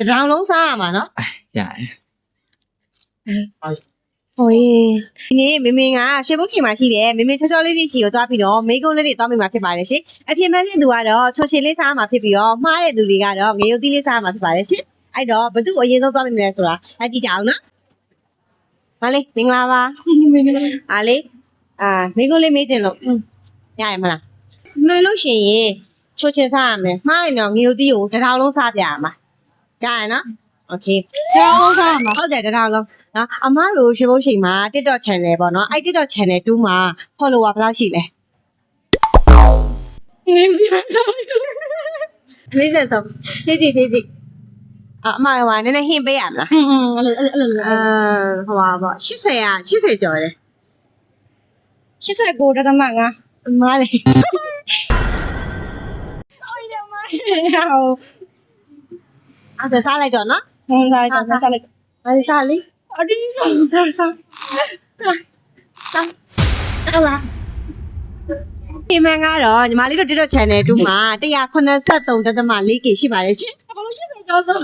တောင်လုံးစားရမှာနော် ရတယ် ဟိုဒီနေ့မေမေကရှေ့ဘုတ်ခင်မှာရှိတယ်မေမေချောချောလေးတွေရှိကိုသွားပြီးတော့မိကုန်းလေးတွေသွားမိမှာဖြစ်ပါတယ်ရှင်အပြင်မှန်းတဲ့သူကတော့ချိုချင်လေးစားမှာဖြစ်ပြီးတော့မှားတဲ့သူတွေကတော့ငရုတ်သီးလေးစားမှာဖြစ်ပါတယ်ရှင်အဲ့တော့ဘသူ့အရင်ဆုံးသွားမိမလဲဆိုတာအကြည့်ကြအောင်နော်မလေးမင်္ဂလာပါအားလေးမိကုန်းလေးမေးချင်လို့ရရမလားမေလို့ရှိရင်ချိုချင်စားရမယ်မှားရင်တော့ငရုတ်သီးကိုတစ်ထောင်လုံးစားပြရမှာရရနော်โอเคတစ်ထောင်လုံးစားရမှာဟုတ်တယ်တစ်ထောင်လုံးနော်အမတို့ရှင်ဘုတ်ချိန်မှာ TikTok channel ပေါ့နော်အဲ့ TikTok channel 2မှာ follower ဘယ်လောက်ရှိလဲ40ဆုံးဖြည့်အမဟိုနည်းနည်းဟင်းပေးရမလားအဲ့လိုဟိုပါပေါ့80ကျော်တယ်89.5မားတယ်အဲ့ဒါစားလိုက်တော့နော်စားလိုက်စားလေးအဒီစားဒီမန်ကတော့ညီမလေးတို့ TikTok channel 2မှာ 183.4k ရှိပါတယ်ရှင်ဘာလို့80ကျော်ဆုံး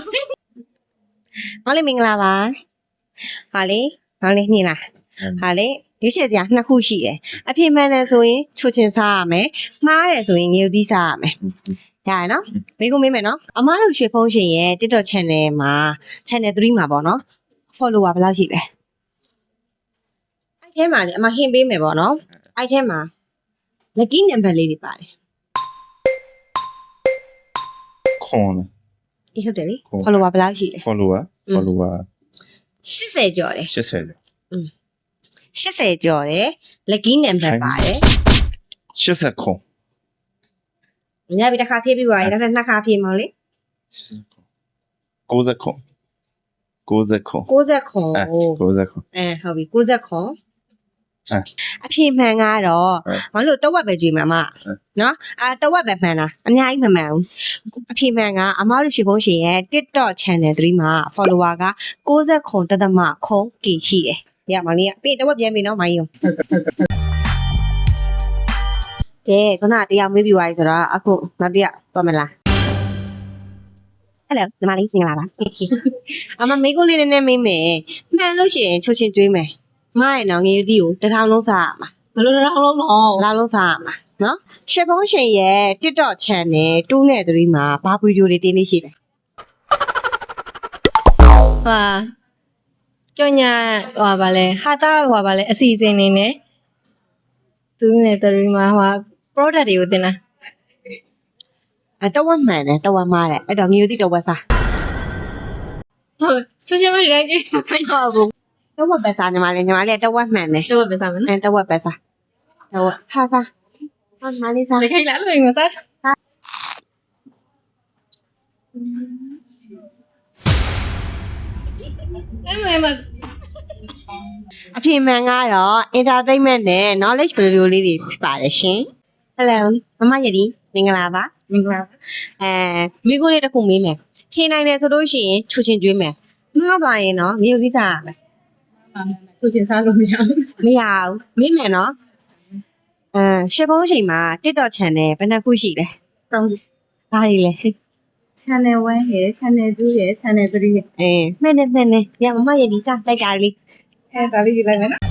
ဟောလေးမင်္ဂလာပါဟာလေးမြင်လားဟာလေးရွေးချယ်စရာ2ခုရှိတယ်အဖြစ်မှန်တယ်ဆိုရင်ချိုချင်စားရမယ်မှားတယ်ဆိုရင်ငရုတ်သီးစားရမယ်ရရနော်မိကုန်းမေးမယ်နော်အမားတို့ရွှေဖုံးရှင်ရဲ့ TikTok channel မှာ channel 3မှာပေါ့နော် follower ဘယ်လောက်ရှိလဲအဲ့ထဲမှာလေအမဟင်းပေးမယ်ပေါ့နော်အဲ့ထဲမှာ lucky number လေးတွေပါတယ် ခွန် အေးဟုတ်တယ်လေ follower ဘယ်လောက်ရှိလဲ follower 80ကျော်တယ် 80 80ကျော်တယ် lucky number ပါတယ် 80ခွန် ညပြီတစ်ခါဖြည့်ပြီးပါရင်နောက်နှစ်ခါဖြည့်မောင်လေ 90ခွန် 90ခွန် 90ခွန် ဟုတ်ပြီ90ခွန်အဖြေမှန်ကတော့ဘာလို့တဝက်ပဲကြွေးမှာမနော်တဝက်ပဲမှန်တာအများကြီးမမှန်ဘူးအဖြေမှန်ကအမားတို့ရှိဖုံးရှင်ရဲ့ TikTok channel 3မှာ follower က90.k ရှိတယ်ရမောင်လေးကပြီးတဝက်ပြန်ပြီနော်မိုင်းယုံကဲခုနတရားမေးပြီးသွားပြီဆိုတော့အခုနောက်တစ်ယောက်သွားမလားဟယ်လိုညီမလေးမင်္ဂလာပါအမမေးခွန်းလေးနည်းနည်းမေးမယ်မှန်လို့ရှိရင်ချိုချင်းကျွေးမယ်မရင်တော့ငရုတ်သီးကိုတစ်ထောင်လုံးစားရမှာဘယ်လိုတစ်ထောင်လုံးလုံးစားရမှာနော်ရှစ်ဖုံးရှင်ရဲ့ TikTok channel 2နဲ့3မှာဘာဗီဒီယိုတွေတင်နေရှိလဲဟာကြောညာဟိုပါလဲဟာတာဟိုပါလဲအစီအစဉ်နေနဲ့သူနဲ့တရီမှာဟို product တွေကိုတင်တာ တဝက်မှန်တယ်တဝက်မှားတယ်အဲ့တော့ငရုတ်သီးတဝက်စား ဟုတ်ချိုးချင်မရိုင်းကြည့် ဟုတ်ဘူးတဝက်ပဲစားညီမလေးတဝက်မှန်တယ် တော့ပဲစားမယ်နော် တဝက်ပဲစားတဝက်ထားစားညီမလေးစား လက်ခိုက်လာလို့မစားအဲ့မ အဖြေမှန်ကတော့ entertainment နဲ့ knowledge video လေးတွေဖြစ်ပါတယ်ရှင် Hello မမရည်မင်္ဂလာပါ မင်္ဂလာ မိကိုလေးတစ်ခုမေးမယ်ဖြေနိုင်တယ်ဆိုလို့ရှိရင်ချူချင်းကျွေးမယ်မှားသွားရင်တော့ငရုတ်သီးစားရမယ် ချိုးချင်စားလို့မရဘူး မရဘူးမေးမယ်နော်ရှစ်ဖုံးချိန်မှာ TikTok channel ဘယ်နှခုရှိလဲ တောင်း ဘာတွေလဲ channel 1ရဲ့ channel 2ရဲ့ channel 3ရဲ့ မှန်တယ်ရမမရည်စားတိုက်တာလေး ဒါလေးယူလိုက်မယ်နော်